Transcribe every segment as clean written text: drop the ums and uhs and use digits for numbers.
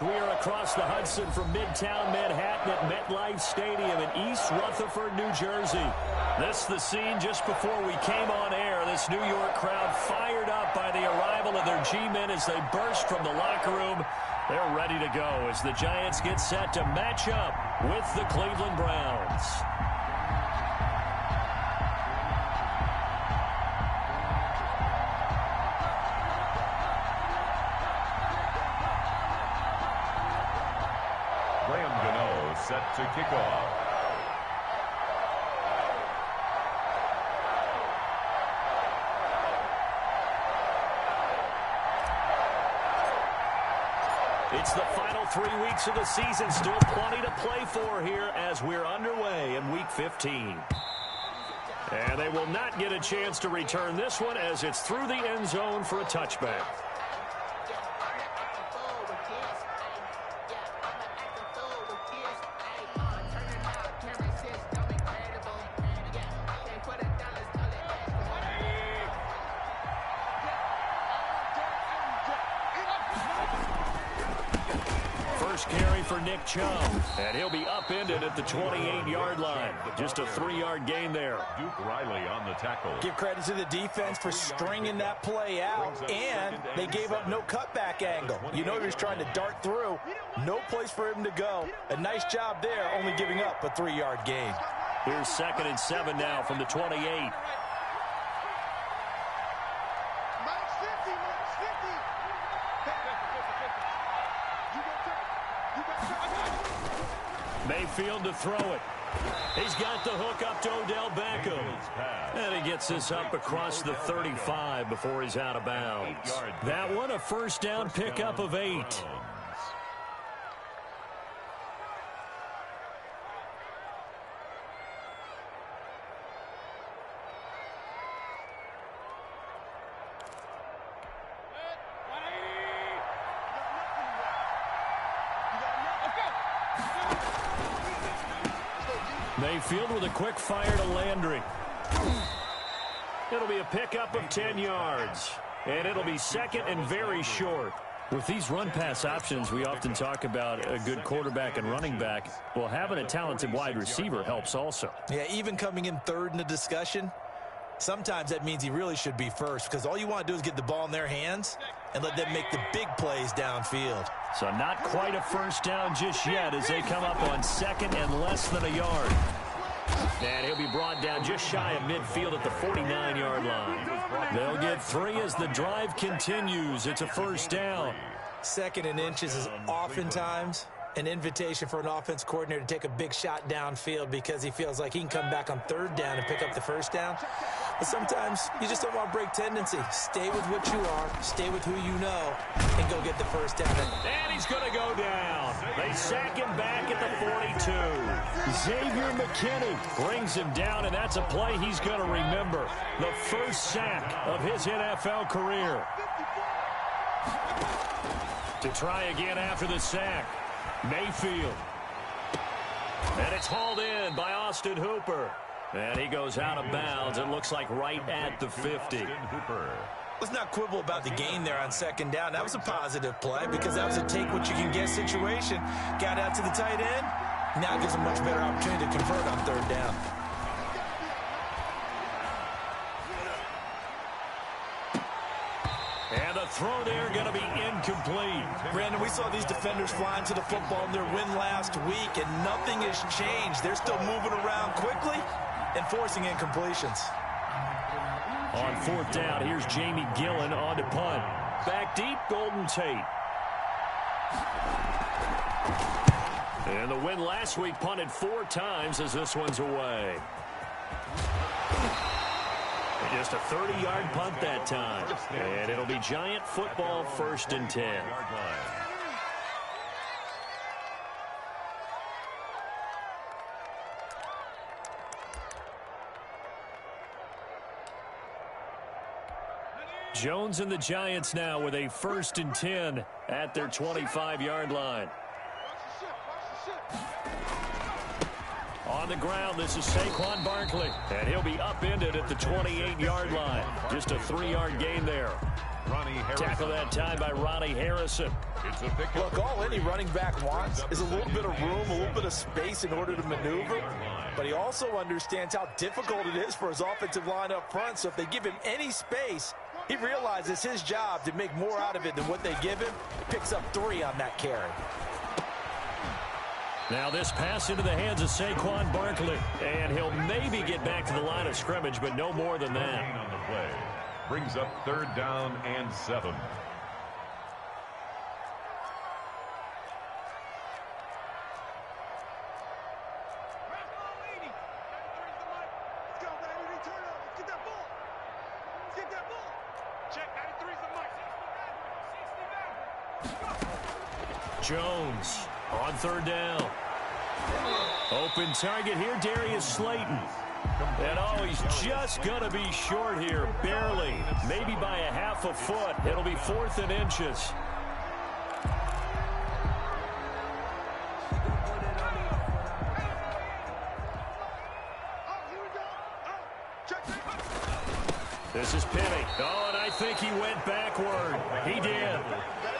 We are across the Hudson from Midtown Manhattan at MetLife Stadium in East Rutherford, New Jersey. This is the scene just before we came on air. This New York crowd fired up by the arrival of their G-men as they burst from the locker room. They're ready to go as the Giants get set to match up with the Cleveland Browns. Set to kick off. It's the final 3 weeks of the season. Still plenty to play for here as we're underway in Week 15. And they will not get a chance to return this one as it's through the end zone for a touchback. Carry for Nick Chubb, and he'll be upended at the 28-yard line. Just a 3-yard gain there. Duke Riley on the tackle. Give credit to the defense for stringing that play out, and they gave up no cutback angle. You know he was trying to dart through. No place for him to go. A nice job there, only giving up a 3-yard gain. Here's 2nd and 7 now from the 28. Mayfield to throw it. He's got the hook up to Odell Beckham. And he gets this up across the 35 before he's out of bounds. That one a first down pickup of 8. Mayfield with a quick fire to Landry. It'll be a pickup of 10 yards. And it'll be 2nd and very short. With these run-pass options, we often talk about a good quarterback and running back. Well, having a talented wide receiver helps also. Yeah, even coming in 3rd in the discussion, sometimes that means he really should be first because all you want to do is get the ball in their hands and let them make the big plays downfield. So not quite a first down just yet as they come up on 2nd and less than a yard. And he'll be brought down just shy of midfield at the 49-yard line. They'll get 3 as the drive continues. It's a first down. 2nd and inches is oftentimes an invitation for an offense coordinator to take a big shot downfield because he feels like he can come back on 3rd down and pick up the first down. But sometimes you just don't want to break tendency. Stay with what you are, stay with who you know, and go get the first down. And he's going to go down. They sack him back at the 42. Xavier McKinney brings him down, and that's a play he's going to remember. The first sack of his NFL career. To try again after the sack. Mayfield. And it's hauled in by Austin Hooper. And he goes out of bounds. It looks like right at the 50. Let's not quibble about the gain there on 2nd down. That was a positive play because that was a take-what-you-can-get situation. Got out to the tight end. Now gives him much better opportunity to convert on 3rd down. And the throw there going to be incomplete. Brandon, we saw these defenders flying to the football in their win last week, and nothing has changed. They're still moving around quickly and forcing incompletions. On 4th down, here's Jamie Gillen on to punt. Back deep, Golden Tate. And the win last week punted 4 times as this one's away. Just a 30-yard punt that time. And it'll be Giant football 1st and 10. Jones and the Giants now with a 1st and 10 at their 25-yard line. On the ground, this is Saquon Barkley, and he'll be upended at the 28-yard line. Just a 3-yard gain there. Tackle that time by Ronnie Harrison. It's a pick. Look, all any running back wants is a little bit of room, a little bit of space in order to maneuver. But he also understands how difficult it is for his offensive line up front. So if they give him any space, he realizes his job to make more out of it than what they give him. Picks up 3 on that carry. Now this pass into the hands of Saquon Barkley. And he'll maybe get back to the line of scrimmage, but no more than that. On the play. Brings up 3rd down and 7. Jones on 3rd down. Open target here, Darius Slayton. And oh, he's just going to be short here, barely. Maybe by a half a foot. It'll be 4th and inches. This is Penny. Oh, and I think he went backward. He did.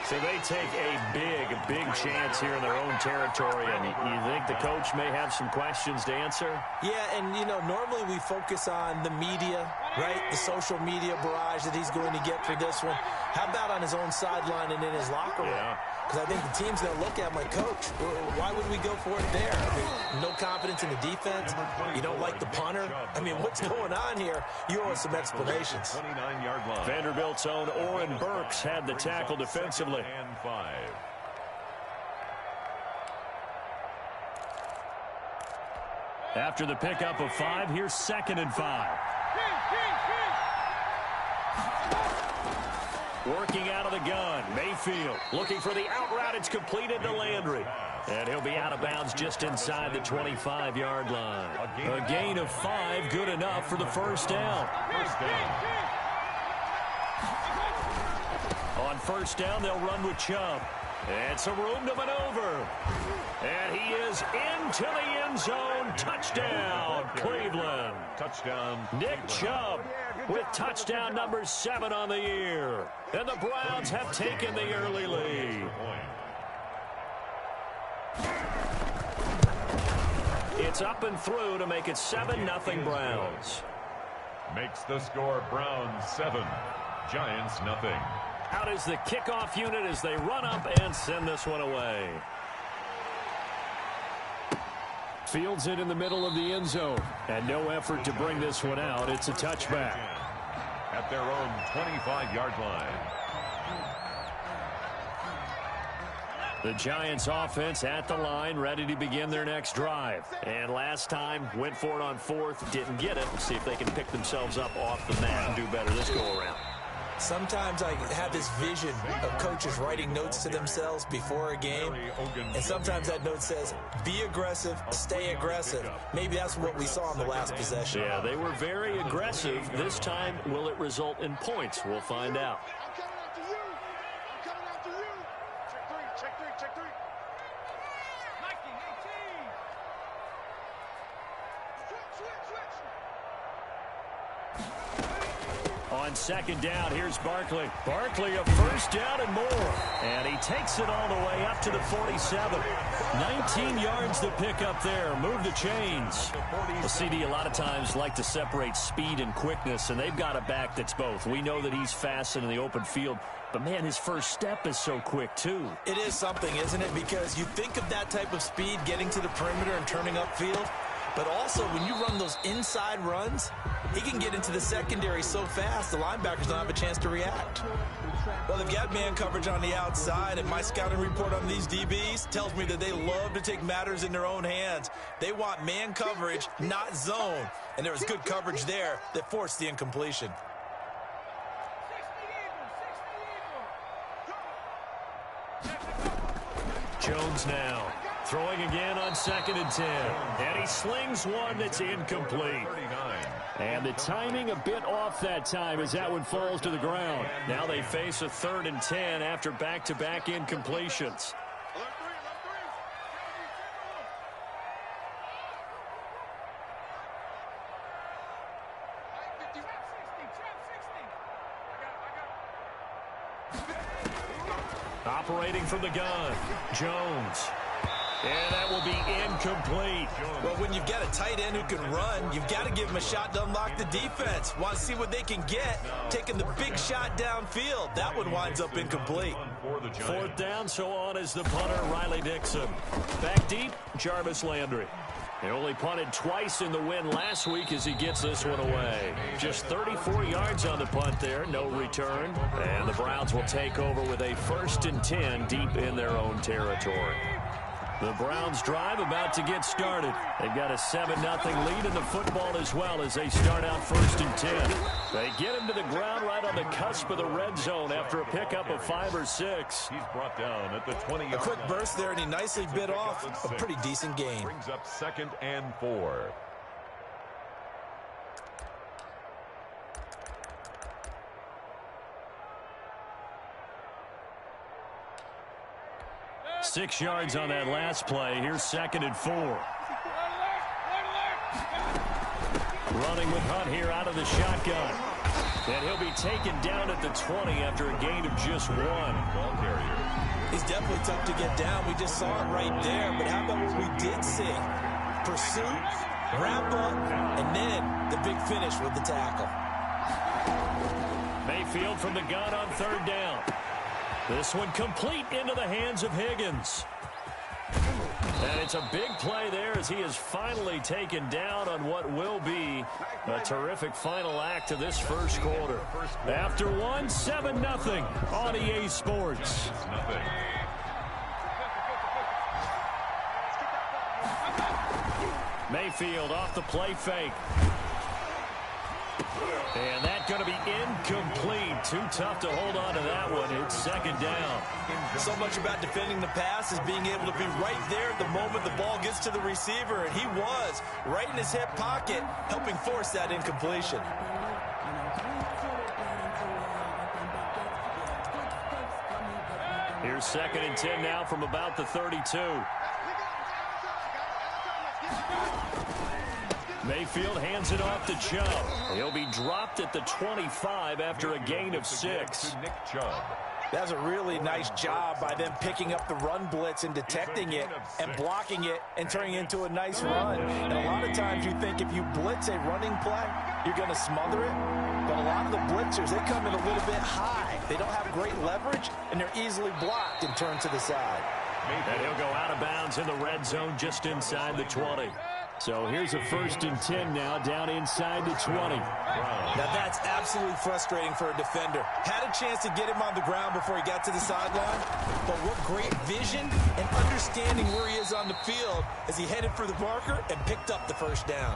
So they take a big chance here in their own territory. And you think the coach may have some questions to answer? Yeah, and, you know, normally we focus on the media, right? The social media barrage that he's going to get for this one. How about on his own sideline and in his locker room? Yeah. Because I think the team's going to look at him like, Coach, why would we go for it there? I mean, no confidence in the defense. You don't like the punter. I mean, what's going on here? You owe us some explanations. 29-yard line. Vanderbilt's own Oren Burks had the tackle defensively. And 5. After the pickup of 5, here's 2nd and 5. Working out of the gun, Mayfield looking for the out route. It's completed to Landry. And he'll be out of bounds just inside the 25-yard line. A gain of 5, good enough for the 1st down. On 1st down, they'll run with Chubb. And some room to maneuver. And he is into the end zone. Touchdown, Cleveland. Touchdown, Nick Chubb with touchdown number 7 on the year. And the Browns have taken the early lead. It's up and through to make it 7-0 Browns. Makes the score Browns 7, Giants nothing. Out is the kickoff unit as they run up and send this one away. Fields it in the middle of the end zone. And no effort to bring this one out. It's a touchback. At their own 25-yard line. The Giants offense at the line, ready to begin their next drive. And last time, went for it on 4th, didn't get it. See if they can pick themselves up off the mat and do better this go-around. Sometimes I have this vision of coaches writing notes to themselves before a game, and sometimes that note says, be aggressive, stay aggressive. Maybe that's what we saw in the last possession. Yeah, they were very aggressive. This time, will it result in points? We'll find out. On 2nd down, here's Barkley. Barkley a 1st down and more. And he takes it all the way up to the 47. 19 yards to pick up there. Move the chains. The CD a lot of times like to separate speed and quickness, and they've got a back that's both. We know that he's fast in the open field, but, man, his first step is so quick, too. It is something, isn't it? Because you think of that type of speed getting to the perimeter and turning upfield, but also when you run those inside runs, he can get into the secondary so fast the linebackers don't have a chance to react. Well, they've got man coverage on the outside, and my scouting report on these DBs tells me that they love to take matters in their own hands. They want man coverage, not zone. And there was good coverage there that forced the incompletion. Jones now throwing again on 2nd and 10. And he slings one that's incomplete. And the timing a bit off that time as that one falls to the ground. Now they face a 3rd and 10 after back-to-back incompletions. Operating from the gun, Jones. And that will be incomplete. Well, when you've got a tight end who can run, you've got to give him a shot to unlock the defense. Want to see what they can get, taking the big shot downfield. That one winds up incomplete. Fourth down, so on is the punter, Riley Dixon. Back deep, Jarvis Landry. He only punted twice in the win last week as he gets this one away. Just 34 yards on the punt there, no return. And the Browns will take over with a 1st and 10 deep in their own territory. The Browns drive about to get started. They've got a 7-0 lead in the football as well as they start out 1st and 10. They get him to the ground right on the cusp of the red zone after a pickup of 5 or 6. He's brought down at the 20-yard. A quick burst there, and he nicely bit off a pretty decent gain. Brings up 2nd and 4. Six yards on that last play. Here's 2nd and 4. Running with Hunt here out of the shotgun. And he'll be taken down at the 20 after a gain of just 1. Ball carrier. He's definitely tough to get down. We just saw it right there. But how about what we did see? Pursuit, wrap up, and then the big finish with the tackle. Mayfield from the gun on 3rd down. This one complete into the hands of Higgins. And it's a big play there as he is finally taken down on what will be a terrific final act of this first quarter. After one, 7-0 on EA Sports. Mayfield off the play fake. And that's going to be incomplete. Too tough to hold on to that one. It's 2nd down. So much about defending the pass is being able to be right there at the moment the ball gets to the receiver. And he was right in his hip pocket, helping force that incompletion. Here's 2nd and 10 now from about the 32. Mayfield hands it off to Chubb. He'll be dropped at the 25 after a gain of 6. Nick Chubb. That's a really nice job by them picking up the run blitz and detecting it and blocking it and turning it into a nice run. And a lot of times you think if you blitz a running play, you're going to smother it. But a lot of the blitzers, they come in a little bit high. They don't have great leverage, and they're easily blocked and turned to the side. And he'll go out of bounds in the red zone just inside the 20. So here's a 1st and 10 now down inside the 20. Now that's absolutely frustrating for a defender. Had a chance to get him on the ground before he got to the sideline, but what great vision and understanding where he is on the field as he headed for the marker and picked up the 1st down.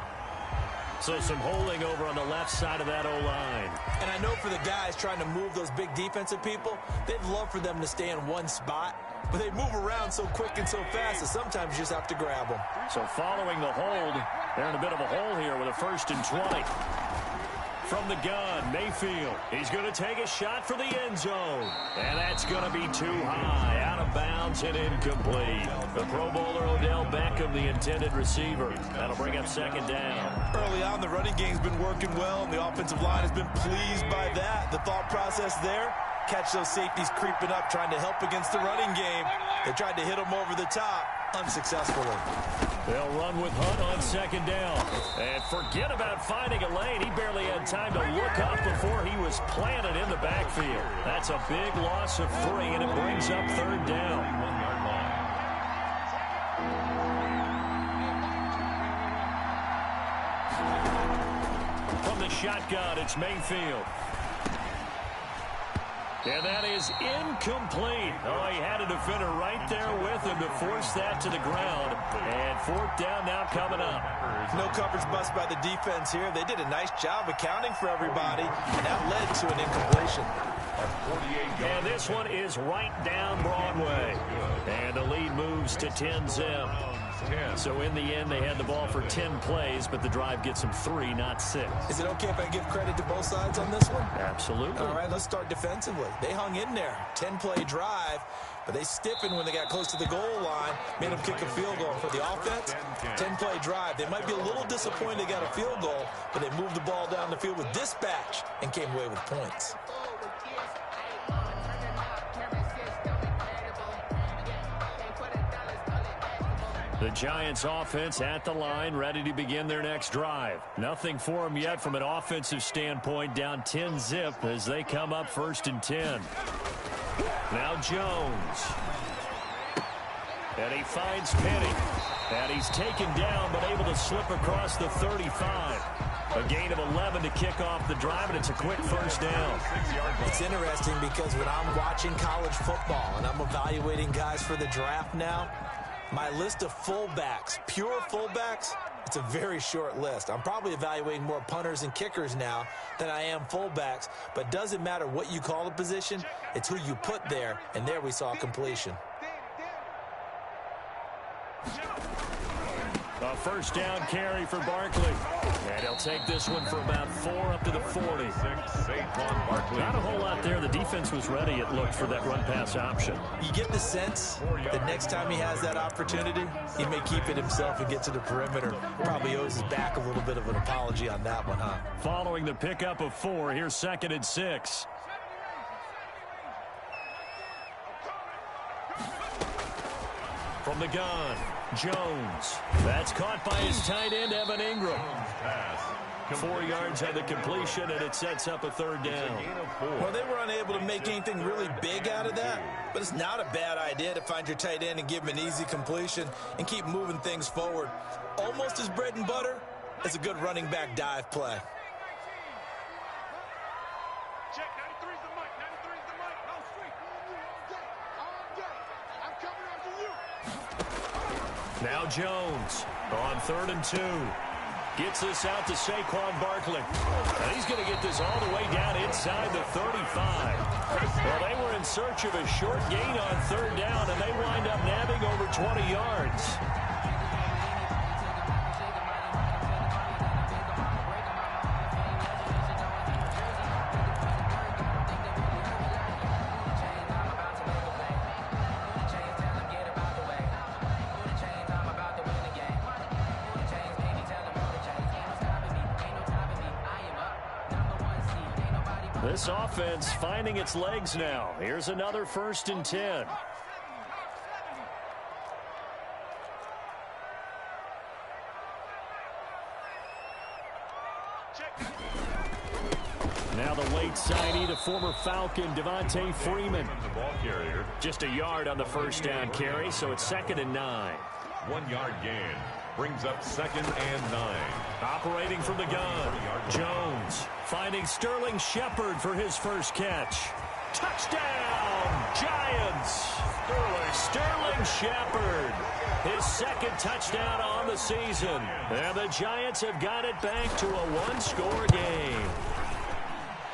So some holding over on the left side of that O-line. And I know for the guys trying to move those big defensive people, they'd love for them to stay in one spot. But they move around so quick and so fast that sometimes you just have to grab them. So following the hold, they're in a bit of a hole here with a 1st and 20. From the gun, Mayfield. He's going to take a shot for the end zone. And that's going to be too high. Out of bounds and incomplete. The Pro Bowler Odell Beckham, the intended receiver. That'll bring up 2nd down. Early on, the running game's been working well, and the offensive line has been pleased by that. The thought process there, catch those safeties creeping up, trying to help against the running game. They tried to hit them over the top, unsuccessfully. They'll run with Hunt on 2nd down. And forget about finding a lane. He barely had time to look up before he was planted in the backfield. That's a big loss of 3, and it brings up 3rd down. From the shotgun, it's Mayfield. And that is incomplete. Oh, he had a defender right there with him to force that to the ground. And 4th down now coming up. No coverage bust by the defense here. They did a nice job accounting for everybody, and that led to an incompletion. And this one is right down Broadway. And the lead moves to 10-zip. So in the end, they had the ball for 10 plays, but the drive gets them 3, not 6. Is it okay if I give credit to both sides on this one? Absolutely. All right, let's start defensively. They hung in there. 10-play drive, but they stiffened when they got close to the goal line, made them kick a field goal. For the offense, 10-play drive. They might be a little disappointed they got a field goal, but they moved the ball down the field with dispatch and came away with points. The Giants offense at the line, ready to begin their next drive. Nothing for them yet from an offensive standpoint, down 10-zip as they come up 1st and 10. Now Jones. And he finds Penny. And he's taken down but able to slip across the 35. A gain of 11 to kick off the drive, and it's a quick 1st down. It's interesting because when I'm watching college football and I'm evaluating guys for the draft now, my list of fullbacks, pure fullbacks, it's a very short list. I'm probably evaluating more punters and kickers now than I am fullbacks, but it doesn't matter what you call the position, it's who you put there, and there we saw completion. A 1st down carry for Barkley. And he'll take this one for about 4 up to the 40. Not a whole lot there. The defense was ready, it looked, for that run-pass option. You get the sense that next time he has that opportunity, he may keep it himself and get to the perimeter. Probably owes his back a little bit of an apology on that one, huh? Following the pickup of 4, here's 2nd and 6. From the gun, Jones. That's caught by his tight end, Evan Ingram. 4 yards on the completion, and it sets up a 3rd down. Well, they were unable to make anything really big out of that, but it's not a bad idea to find your tight end and give him an easy completion and keep moving things forward. Almost as bread and butter as a good running back dive play. Check, 93's the mic, 93's the mic. No, sweet. All day. I'm coming after you. Now Jones on 3rd and 2. Gets this out to Saquon Barkley. And he's going to get this all the way down inside the 35. Well, they were in search of a short gain on 3rd down, and they wind up nabbing over 20 yards. This offense finding its legs now. Here's another 1st and 10. Now the late signee, the former Falcon, Devontae Freeman. Just a yard on the 1st down carry, so it's 2nd and 9. 1 yard gain. Brings up 2nd and 9. Operating from the gun, Jones finding Sterling Shepard for his first catch. Touchdown, Giants! Sterling Shepard, his 2nd touchdown on the season. And the Giants have got it back to a 1-score game.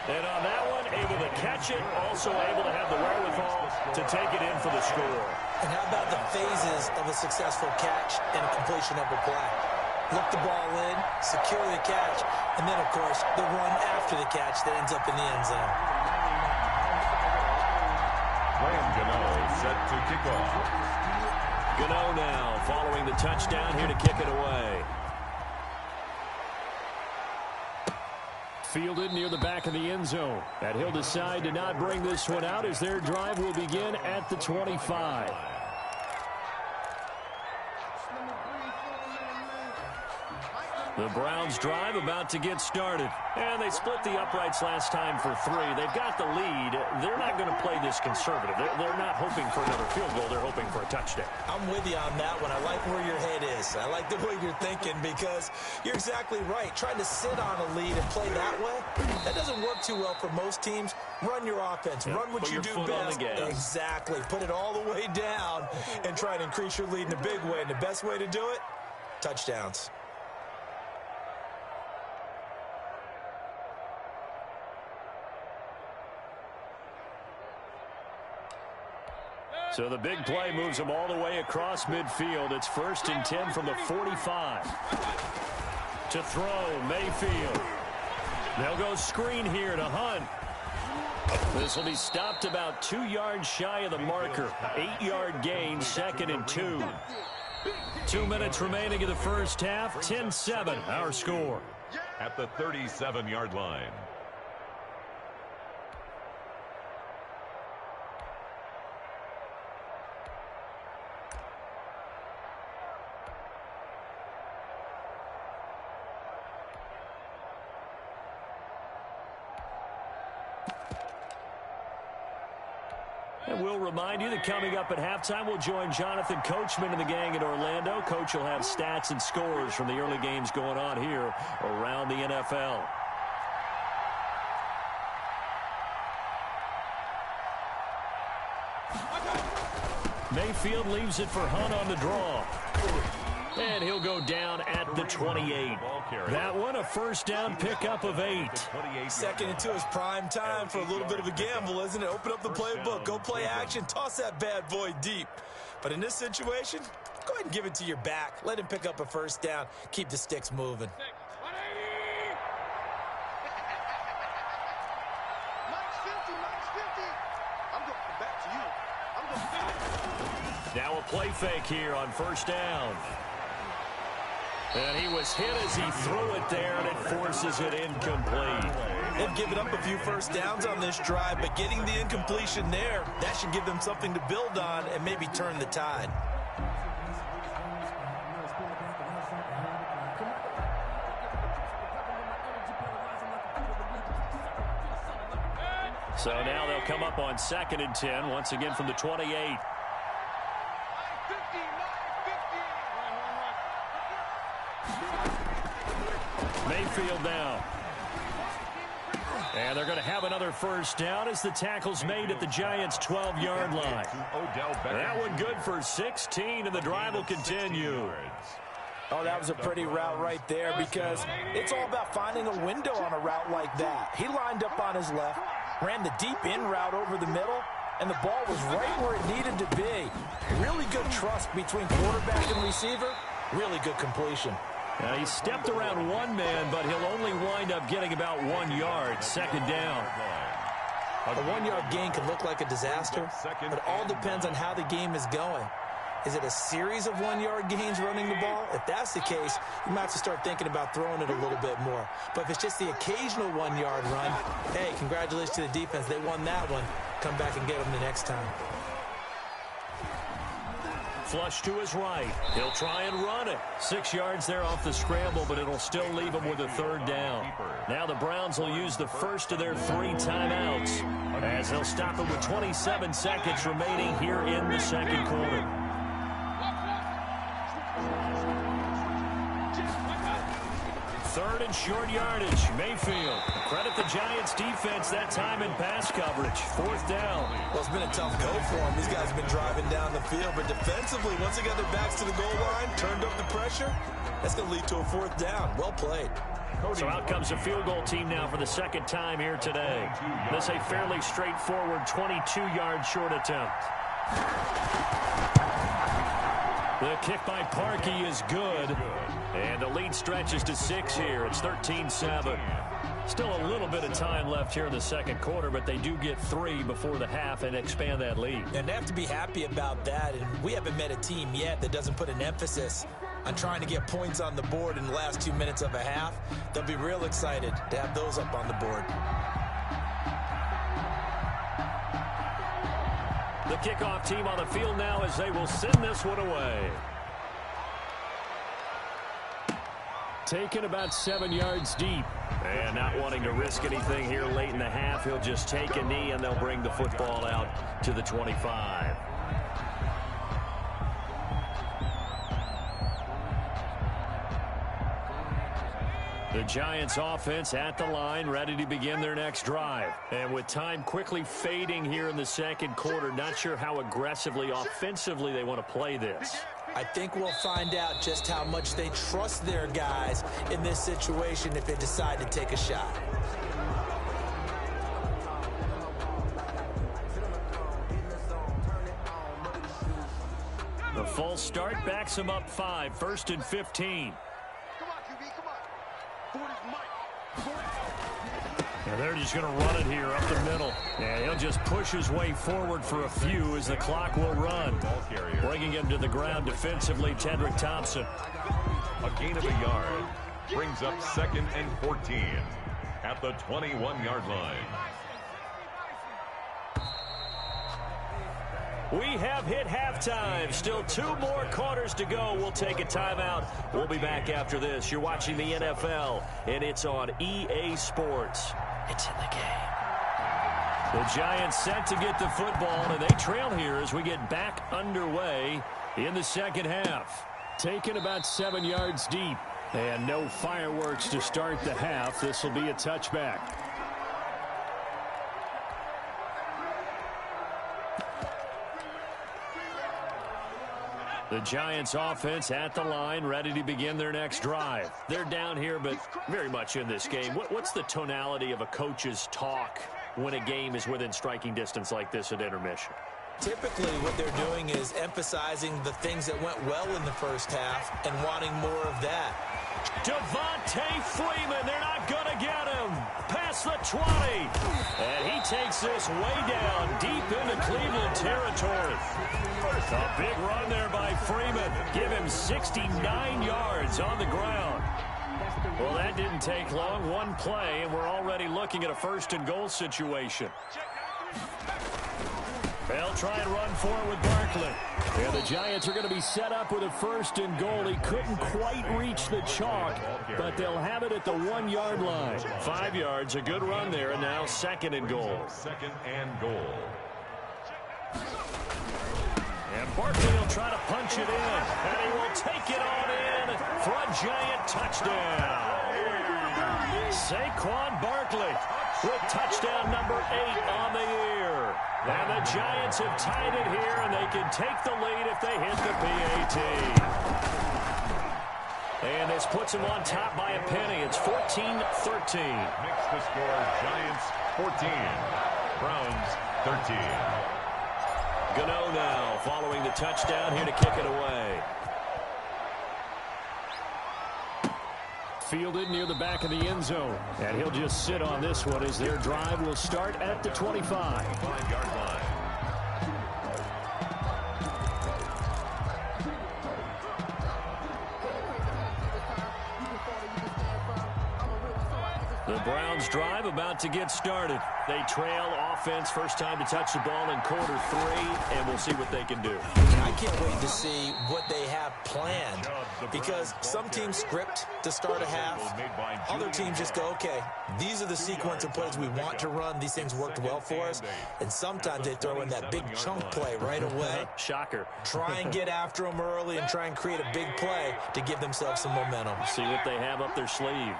And on that one, able to catch it, also able to have the wherewithal to take it in for the score. And how about the phases of a successful catch and a completion of a play? Look the ball in, secure the catch, and then, of course, the run after the catch that ends up in the end zone. Graham Gano set to kick off. Gano now following the touchdown here to kick it away. Fielded near the back of the end zone. And he'll decide to not bring this one out as their drive will begin at the 25. The Browns drive about to get started. And they split the uprights last time for 3. They've got the lead. They're not going to play this conservative. They're not hoping for another field goal. They're hoping for a touchdown. I'm with you on that one. I like where your head is. I like the way you're thinking because you're exactly right. Trying to sit on a lead and play that way, that doesn't work too well for most teams. Run your offense. Yeah, run what you do best. Exactly. Put it all the way down and try to increase your lead in a big way. And the best way to do it, touchdowns. So the big play moves them all the way across midfield. It's 1st and 10 from the 45. To throw, Mayfield. They'll go screen here to Hunt. This will be stopped about 2 yards shy of the marker. 8-yard gain, 2nd and 2. 2 minutes remaining in the first half. 10-7, our score. At the 37-yard line. And we'll remind you that coming up at halftime, we'll join Jonathan Coachman and the gang in Orlando. Coach will have stats and scores from the early games going on here around the NFL. Mayfield leaves it for Hunt on the draw. And he'll go down at the 28. That one, a first down pickup of 8. Second into his prime time for a little bit of a gamble, isn't it? Open up the playbook, go play action, toss that bad boy deep. But in this situation, go ahead and give it to your back. Let him pick up a first down. Keep the sticks moving. Now a play fake here on first down. And he was hit as he threw it there, and it forces it incomplete. They've given up a few first downs on this drive, but getting the incompletion there, that should give them something to build on and maybe turn the tide. So now they'll come up on 2nd and 10, once again from the 28. Mayfield now. And they're going to have another first down as the tackle's made at the Giants' 12-yard line. That one good for 16, and the drive will continue. Oh, that was a pretty route right there because it's all about finding a window on a route like that. He lined up on his left, ran the deep in route over the middle, and the ball was right where it needed to be. Really good trust between quarterback and receiver. Really good completion. Now, he stepped around one man, but he'll only wind up getting about 1 yard. Second down. A 1-yard gain could look like a disaster, but it all depends on how the game is going. Is it a series of 1-yard gains running the ball? If that's the case, you might have to start thinking about throwing it a little bit more. But if it's just the occasional 1-yard run, hey, congratulations to the defense. They won that one. Come back and get them the next time. Flush to his right. He'll try and run it. 6 yards there off the scramble, but it'll still leave him with a third down. Now the Browns will use the first of their 3 timeouts as they'll stop it with 27 seconds remaining here in the second quarter. Third and short yardage. Mayfield. Credit the Giants defense that time in pass coverage. 4th down. Well, it's been a tough go for them. These guys have been driving down the field, but defensively, once they got their backs to the goal line, turned up the pressure, that's going to lead to a 4th down. Well played. So out comes a field goal team now for the second time here today. This a fairly straightforward 22-yard short attempt. The kick by Parkey is good. And the lead stretches to 6 here. It's 13-7. Still a little bit of time left here in the second quarter, but they do get 3 before the half and expand that lead. And they have to be happy about that. And we haven't met a team yet that doesn't put an emphasis on trying to get points on the board in the last 2 minutes of a half. They'll be real excited to have those up on the board. The kickoff team on the field now as they will send this one away. Taken about 7 yards deep. And not wanting to risk anything here late in the half, he'll just take a knee and they'll bring the football out to the 25. The Giants offense at the line, ready to begin their next drive. And with time quickly fading here in the second quarter, not sure how aggressively, offensively they want to play this. I think we'll find out just how much they trust their guys in this situation if they decide to take a shot. The false start backs him up 5, 1st and 15. And they're just going to run it here up the middle. And he'll just push his way forward for a few as the clock will run. Bringing him to the ground defensively, Tedrick Thompson. A gain of a yard brings up 2nd and 14 at the 21-yard line. We have hit halftime. Still 2 more quarters to go. We'll take a timeout. We'll be back after this. You're watching the NFL, and it's on EA Sports. It's in the game. The Giants set to get the football, and they trail here as we get back underway in the second half. Taken about 7 yards deep, and no fireworks to start the half. This will be a touchback. The Giants offense at the line, ready to begin their next drive. They're down here, but very much in this game. What's the tonality of a coach's talk when a game is within striking distance like this at intermission? Typically, what they're doing is emphasizing the things that went well in the first half and wanting more of that. Devontae Freeman, they're not going to get him. Past the 20. And he takes this way down deep into Cleveland territory. A big run there by Freeman. Give him 69 yards on the ground. Well, that didn't take long. One play, and we're already looking at a first-and-goal situation. They'll try and run for it with Barkley. And the Giants are going to be set up with a first-and-goal. He couldn't quite reach the chalk, but they'll have it at the 1-yard line. 5 yards, a good run there, and now second-and-goal. Second and goal. And Barkley will try to punch it in, and he will take it on in for a Giant touchdown. Saquon Barkley with touchdown number 8 on the year. And the Giants have tied it here, and they can take the lead if they hit the PAT. And this puts them on top by a penny. It's 14-13. Makes the score Giants 14, Browns 13. Gano now following the touchdown here to kick it away. Fielded near the back of the end zone. And he'll just sit on this one as their drive will start at the 25. 5-yard line. The Browns drive about to get started. They trail offense, first time to touch the ball in quarter 3, and we'll see what they can do. I can't wait to see what they have planned, because some teams script to start a half. Other teams just go, okay, these are the sequence of plays we want to run. These things worked well for us. And sometimes they throw in that big chunk play right away. Shocker. Try and get after them early and try and create a big play to give themselves some momentum. See what they have up their sleeve.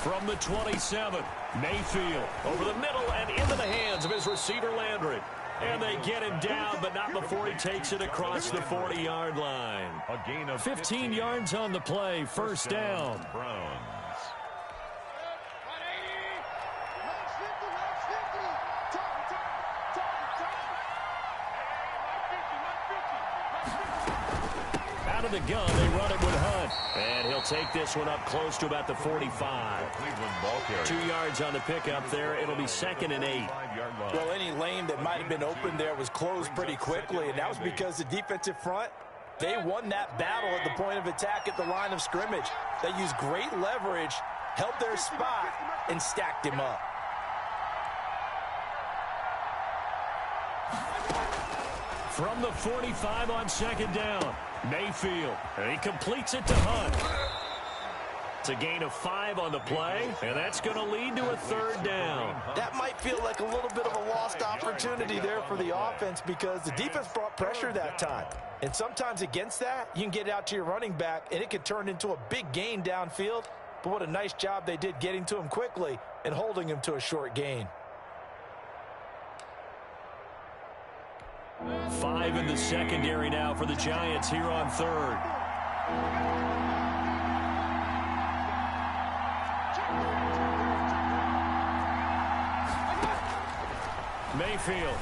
From the 27, Mayfield over the middle and into the hands of his receiver Landry. And they get him down, but not before he takes it across the 40-yard line. A gain of 15 yards on the play, first down. Browns. Out of the gun, they run it with Hunt. And he'll take this one up close to about the 45. Cleveland ball carrier. 2 yards on the pickup there. It'll be second and 8. 5-yard line. Well, any lane that might have been open there was closed pretty quickly, and that was because the defensive front, they won that battle at the point of attack at the line of scrimmage. They used great leverage, held their spot, and stacked him up. From the 45 on second down, Mayfield. And he completes it to Hunt. It's a gain of 5 on the play, and that's going to lead to a third down. That might feel like a little bit of a lost opportunity there for the offense because the defense brought pressure that time. And sometimes against that, you can get out to your running back, and it could turn into a big gain downfield. But what a nice job they did getting to him quickly and holding him to a short gain. 5 in the secondary now for the Giants here on third. Mayfield.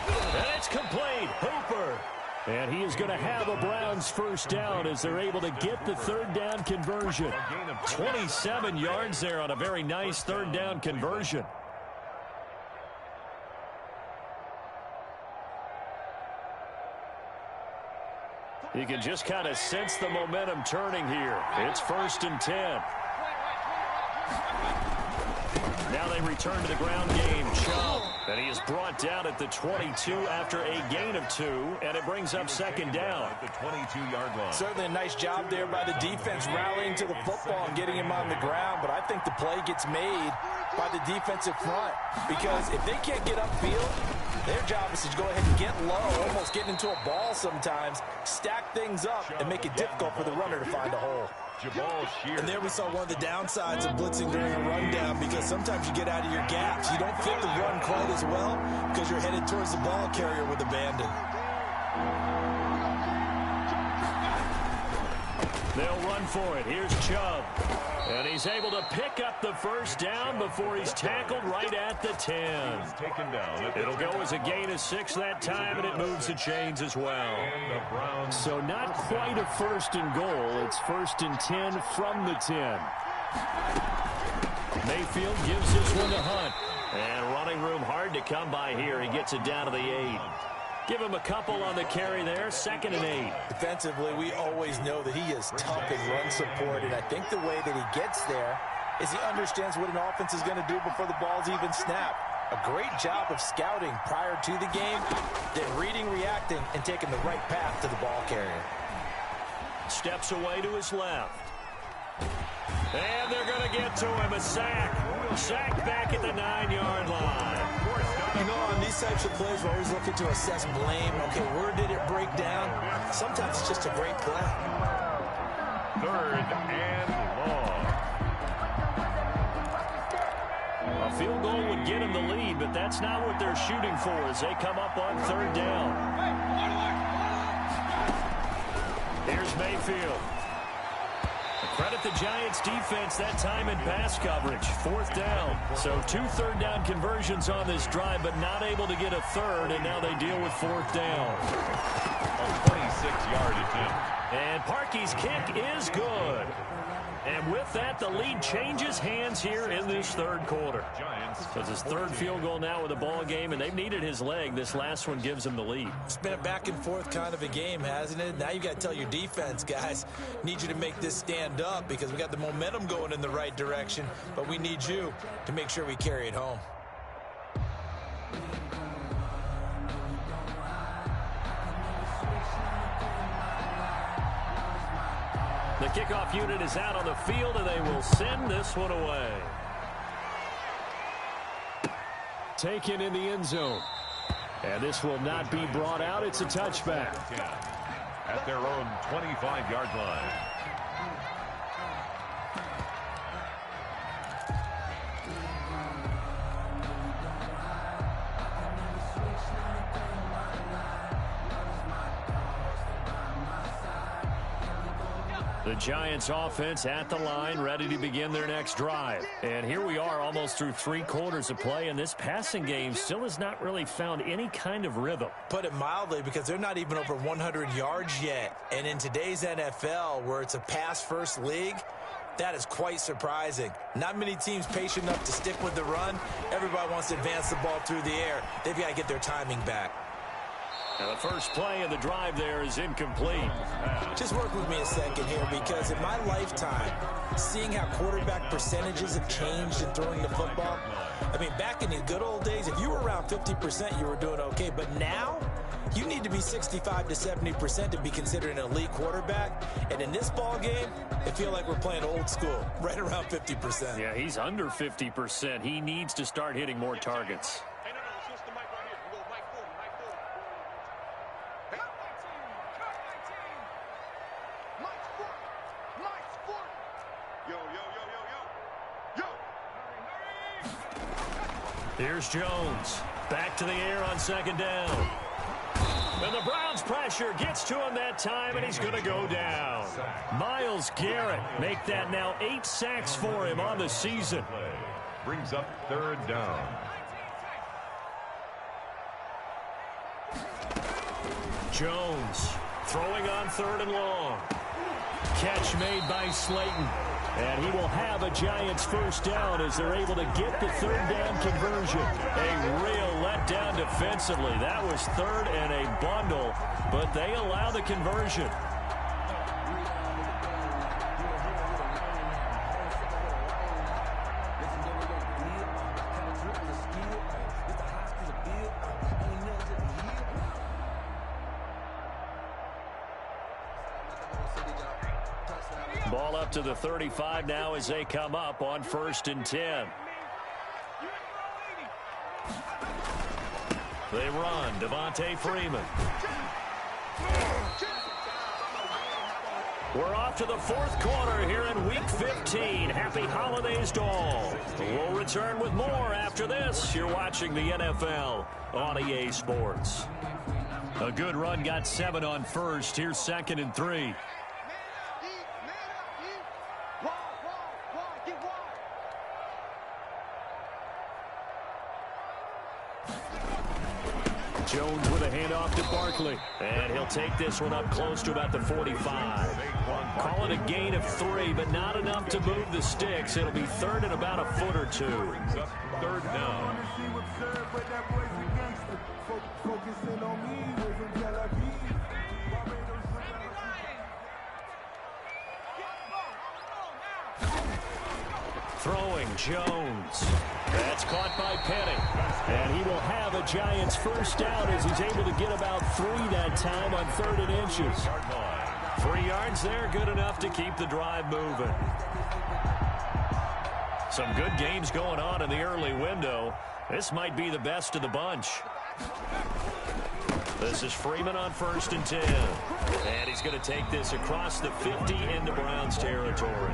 And it's complete. Hooper. And he is going to have a Browns first down as they're able to get the third down conversion. 27 yards there on a very nice third down conversion. You can just kind of sense the momentum turning here. It's 1st and 10. Now they return to the ground game. Chubb And he is brought down at the 22 after a gain of 2, and it brings up second down. At the 22-yard line. Certainly a nice job there by the defense rallying to the football and getting him on the ground, but I think the play gets made by the defensive front because if they can't get upfield, their job is to go ahead and get low, almost get into a ball sometimes, stack things up, and make it difficult for the runner to find a hole. And there we saw one of the downsides of blitzing during a rundown because sometimes you get out of your gaps. You don't fit the run quite as well because you're headed towards the ball carrier with abandon. They'll run for it. Here's Chubb. And he's able to pick up the first down before he's tackled right at the 10. He's taken down. It'll go as a gain of 6 that time, and it moves the chains as well. The Browns. So not quite a first and goal. It's first and 10 from the 10. Mayfield gives this one to Hunt. And running room hard to come by here. He gets it down to the 8. Give him a couple on the carry there. 2nd and 8. Defensively, we always know that he is tough in run support, and I think the way that he gets there is he understands what an offense is going to do before the ball's even snapped. A great job of scouting prior to the game, then reading, reacting, and taking the right path to the ball carrier. Steps away to his left. And they're going to get to him. A sack. Sack back at the 9-yard line. You know, on these types of plays, we're always looking to assess blame. Okay, where did it break down? Sometimes it's just a great play. 3rd and long. A field goal would get him the lead, but that's not what they're shooting for as they come up on 3rd down. Here's Mayfield. Credit the Giants defense that time in pass coverage. 4th down. So 2 third-down conversions on this drive, but not able to get a third, and now they deal with 4th down. A 26-yard attempt. And Parkey's kick is good. And with that, the lead changes hands here in this 3rd quarter. So it's his 3rd field goal now with a ball game, and they've needed his leg. This last one gives him the lead. It's been a back-and-forth kind of a game, hasn't it? Now you've got to tell your defense, guys, need you to make this stand up because we got the momentum going in the right direction, but we need you to make sure we carry it home. The kickoff unit is out on the field, and they will send this one away. Taken in the end zone. And this will not be brought out. It's a touchback. At their own 25-yard line. The Giants offense at the line, ready to begin their next drive. And here we are almost through 3 quarters of play, and this passing game still has not really found any kind of rhythm. Put it mildly, because they're not even over 100 yards yet. And in today's NFL, where it's a pass-first league, that is quite surprising. Not many teams patient enough to stick with the run. Everybody wants to advance the ball through the air. They've got to get their timing back. And the first play of the drive there is incomplete. Just work with me a second here, because in my lifetime, seeing how quarterback percentages have changed in throwing the football, I mean, back in the good old days, if you were around 50%, you were doing okay. But now, you need to be 65 to 70% to be considered an elite quarterback. And in this ball game, I feel like we're playing old school, right around 50%. Yeah, he's under 50%. He needs to start hitting more targets. Here's Jones. Back to the air on 2nd down. And the Browns pressure gets to him that time, and he's going to go down. Myles Garrett make that now 8 sacks for him on the season. Brings up 3rd down. Jones throwing on 3rd and long. Catch made by Slayton. And he will have a Giants first down as they're able to get the 3rd down conversion. A real letdown defensively. That was 3rd and a bundle, but they allow the conversion. Ball up to the 35 now as they come up on 1st and 10. They run. Devontae Freeman. We're off to the 4th quarter here in Week 15. Happy holidays to all. We'll return with more after this. You're watching the NFL on EA Sports. A good run got 7 on 1st. Here's 2nd and 3. Jones with a handoff to Barkley. And he'll take this one up close to about the 45. Call it a gain of 3, but not enough to move the sticks. It'll be 3rd and about a foot or 2. 3rd down. Throwing Jones. That's caught by Penny. And he will have a Giants 1st down as he's able to get about 3 that time on 3rd and inches. 3 yards there, good enough to keep the drive moving. Some good games going on in the early window. This might be the best of the bunch. This is Freeman on 1st and 10. And he's going to take this across the 50 into Browns territory.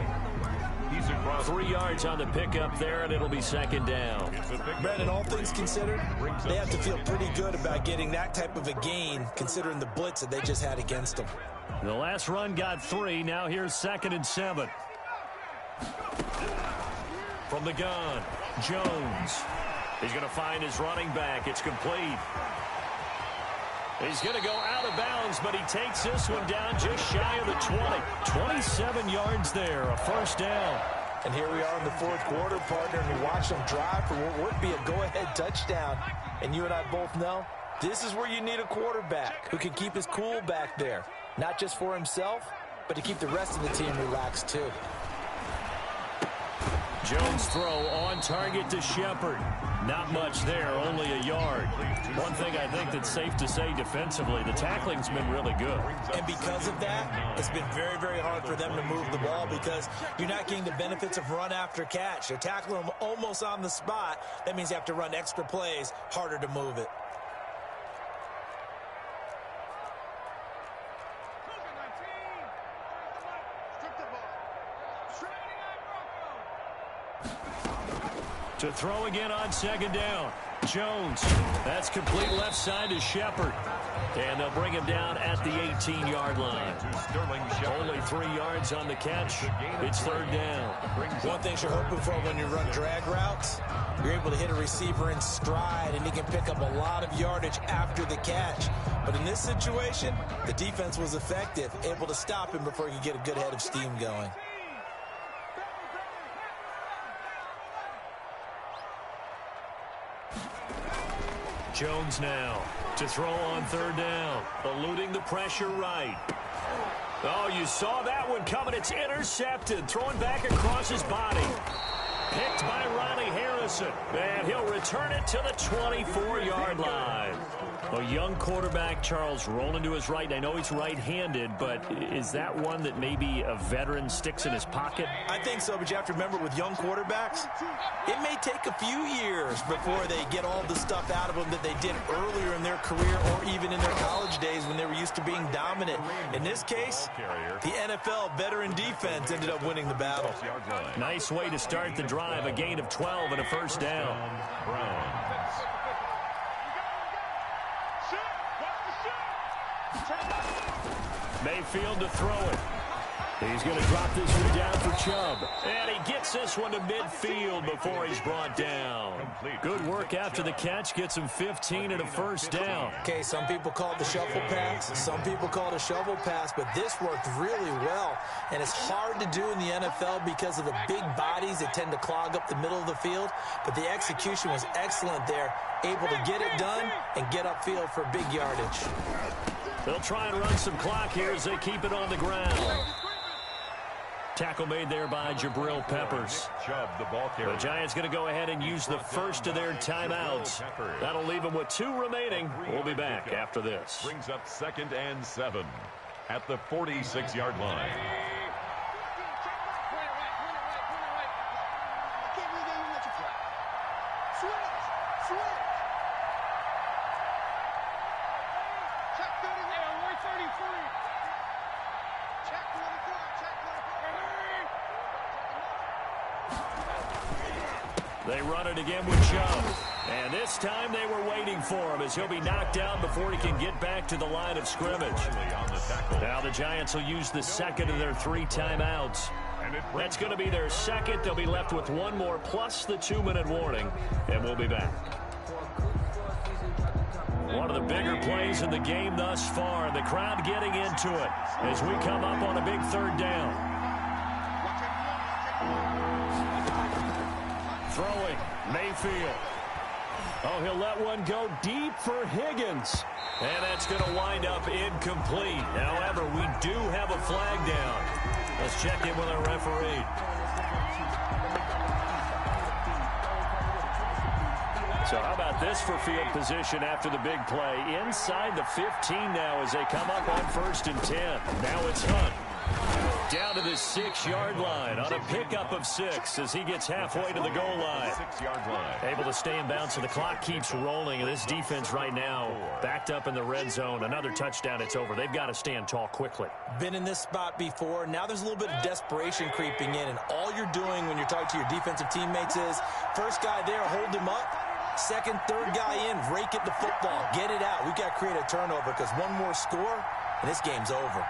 He's across 3 yards on the pickup there, and it'll be 2nd down. Brandon, all things considered, they have to feel pretty good about getting that type of a gain, considering the blitz that they just had against them. The last run got 3. Now here's 2nd and 7. From the gun, Jones. He's going to find his running back. It's complete. He's going to go out of bounds, but he takes this one down just shy of the 20. 27 yards there, a 1st down. And here we are in the 4th quarter, partner, and we watch them drive for what would be a go-ahead touchdown. And you and I both know this is where you need a quarterback who can keep his cool back there. Not just for himself, but to keep the rest of the team relaxed too. Jones throw on target to Shepard. Not much there, only a yard. One thing I think that's safe to say defensively, the tackling's been really good. And because of that, it's been very, very hard for them to move the ball because you're not getting the benefits of run after catch. They're tackling them almost on the spot. That means you have to run extra plays, harder to move it. To throw again on 2nd down. Jones. That's complete left side to Shepard. And they'll bring him down at the 18-yard line. Only 3 yards on the catch. It's 3rd down. One thing you're hoping for when you run drag routes, you're able to hit a receiver in stride, and he can pick up a lot of yardage after the catch. But in this situation, the defense was effective, able to stop him before he could get a good head of steam going. Jones now to throw on 3rd down, eluding the pressure right. Oh, you saw that one coming. It's intercepted, thrown back across his body. Picked by Ronnie Harrison, and he'll return it to the 24-yard line. A young quarterback, Charles, rolling to his right. I know he's right-handed, but is that one that maybe a veteran sticks in his pocket? I think so, but you have to remember with young quarterbacks, it may take a few years before they get all the stuff out of them that they did earlier in their career or even in their college days when they were used to being dominant. In this case, the NFL veteran defense ended up winning the battle. Nice way to start the drive, a gain of 12 and a 1st down. Mayfield to throw it. He's going to drop this one down for Chubb. And he gets this one to midfield before he's brought down. Good work after the catch. Gets him 15 and a 1st down. Okay, some people call it the shuffle pass. Some people call it a shovel pass, but this worked really well. And it's hard to do in the NFL because of the big bodies that tend to clog up the middle of the field. But the execution was excellent there. Able to get it done and get upfield for big yardage. They'll try and run some clock here as they keep it on the ground. Tackle made there by Jabril Peppers. The Giants going to go ahead and use the first of their timeouts. That'll leave them with 2 remaining. We'll be back after this. Brings up 2nd and 7 at the 46-yard line. They run it again with Chubb. And this time they were waiting for him as he'll be knocked down before he can get back to the line of scrimmage. Now the Giants will use the second of their 3 timeouts. That's going to be their second. They'll be left with one more plus the 2-minute warning, and we'll be back. One of the bigger plays in the game thus far, and the crowd getting into it as we come up on a big 3rd down. Throwing, Mayfield. Oh, he'll let one go deep for Higgins. And that's going to wind up incomplete. However, we do have a flag down. Let's check in with our referee. So how about this for field position after the big play? Inside the 15 now as they come up on 1st and 10. Now it's Hunt. Down to the 6-yard line on a pickup of 6 as he gets halfway to the goal line. 6-yard line. Able to stay in bounds, so the clock keeps rolling. And this defense right now backed up in the red zone. Another touchdown, it's over. They've got to stand tall quickly. Been in this spot before. Now there's a little bit of desperation creeping in. And all you're doing when you're talking to your defensive teammates is, first guy there, hold him up. Second, third guy in, rake at the football. Get it out. We've got to create a turnover because one more score, and this game's over.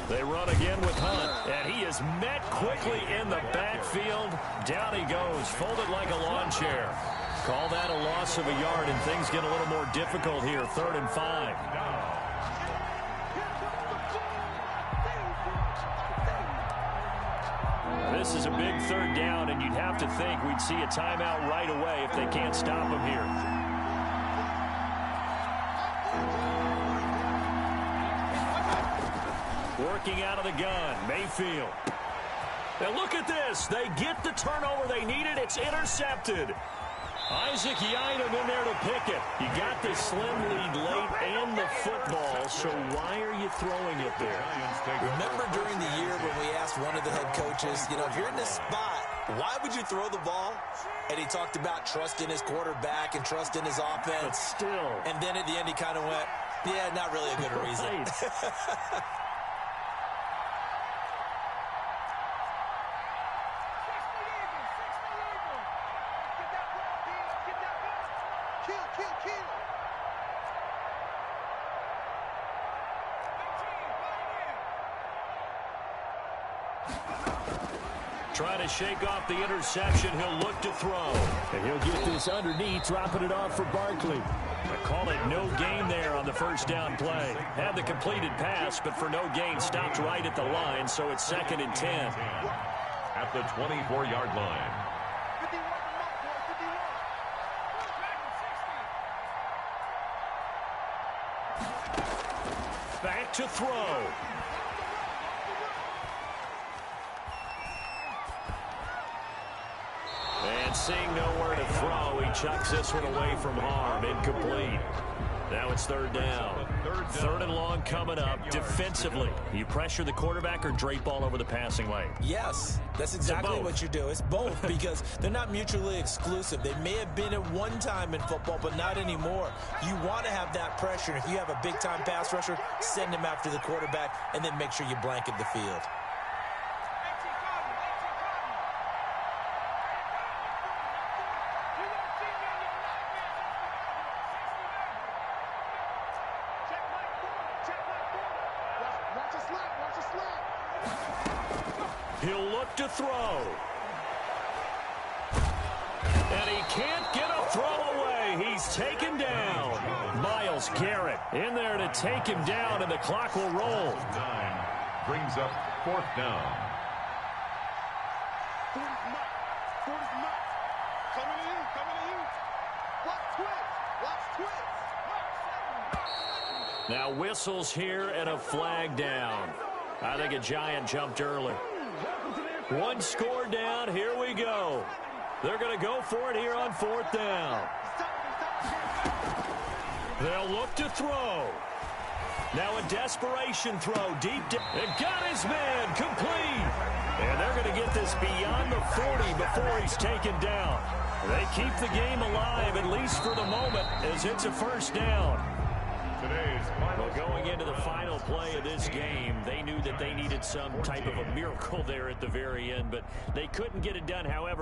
They run again with Hunt, and he is met quickly in the backfield. Down he goes, folded like a lawn chair. Call that a loss of a yard, and things get a little more difficult here. 3rd and 5. This is a big 3rd down, and you'd have to think we'd see a timeout right away if they can't stop him here. Working out of the gun, Mayfield. Now look at this. They get the turnover they needed. It's intercepted. Isaac Yiadom in there to pick it. You got the slim lead late and the football, so why are you throwing it there? Remember during the year when we asked one of the head coaches, you know, if you're in this spot, why would you throw the ball? And he talked about trust in his quarterback and trust in his offense. But still. And then at the end he kind of went, yeah, not really a good reason. Right. Trying to shake off the interception. He'll look to throw. And he'll get this underneath, dropping it off for Barkley. I call it no gain there on the 1st down play. Had the completed pass, but for no gain, stopped right at the line, so it's 2nd and 10. At the 24-yard line. Back to throw. And seeing nowhere to throw, he chucks this one away from harm. Incomplete. Now it's 3rd down. 3rd and long coming up. Defensively, you pressure the quarterback or drape all over the passing lane? Yes, that's exactly what you do. It's both because they're not mutually exclusive. They may have been at one time in football, but not anymore. You want to have that pressure. If you have a big-time pass rusher, send him after the quarterback, and then make sure you blanket the field. He'll look to throw. And he can't get a throw away. He's taken down. Myles Garrett in there to take him down, and the clock will roll. 9 brings up 4th down. Now whistles here and a flag down. I think a Giant jumped early. One score down. Here we go. They're going to go for it here on 4th down. They'll look to throw. Now a desperation throw deep down. And got his man complete. And they're going to get this beyond the 40 before he's taken down. They keep the game alive, at least for the moment, as it's a first down. Well, going into the final play of this game, they knew that they needed some type of a miracle there at the very end, but they couldn't get it done. However,